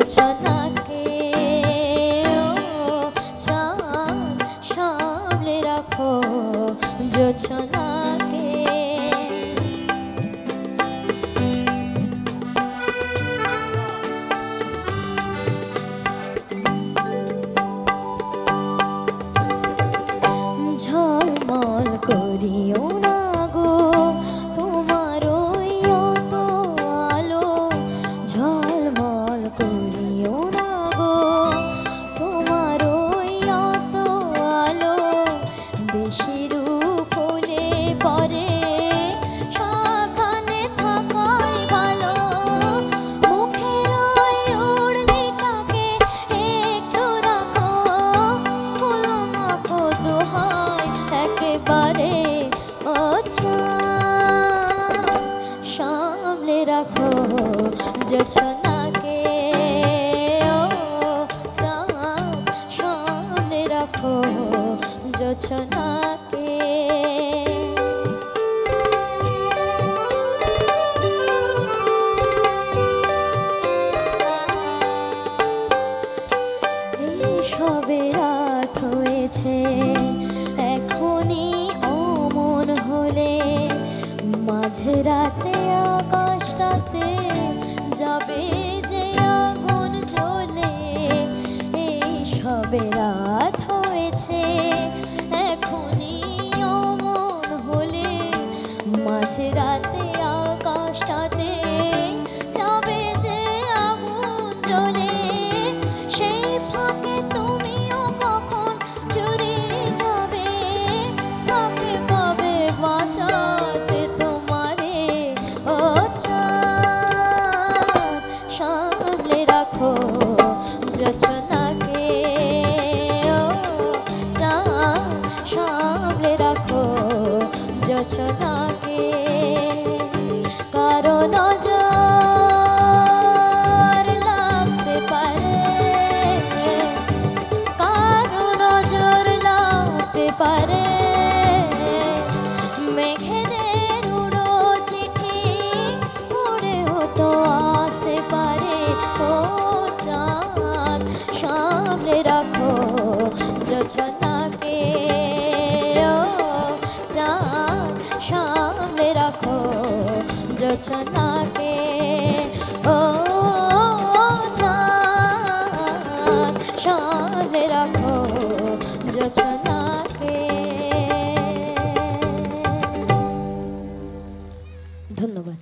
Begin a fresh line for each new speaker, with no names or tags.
জোছনাকে চাঁদ সামলে রাখো জোছনাকে। ঝলমল করিও না গো তোমার ওই অত আলো, ঝলমল করিও না গো তোমার ওই অত আলো। বেশি রূপ হলে পরে সাবধানে থাকাই ভালো। মুখের ওই ওড়নিটাকে একটু রাখো, খুলো না গো দোহাই একেবারে। ও চাঁদ সামলে রাখো জোছনাকে, ও চাঁদ সামলে রাখো জোছনাকে। এই সবে রাত হয়েছে এখনই অমন হলে, মাঝরাতে আকাশটাতে যাবে যে আগুন জ্বলে। এই সবে রাত হয়েছে এখনই অমন হলে, মাঝরাতে আকাশটাতে যাবে যে আগুন জ্বলে। সেই ফাঁকে তুমিও কখন চুরি যাবে, কাকে পাবে বাঁচাতে তোমারে। ও চাঁদ সামলে রাখো জোছনাকে, ও চাঁদ সামলে রাখো জোছনাকে। কারো নজর লাগতে পারে, কারো নজর লাগতে পারে। মেঘেদের উড়ো চিঠি উড়েও তো আসতে পারে। ও চাঁদ সামলে রাখো জোছনাকে, ও চাঁদ সামলে রাখো জোছনাকে। ও চাঁদ সামলে রাখো জোছনাকে। ধন্যবাদ।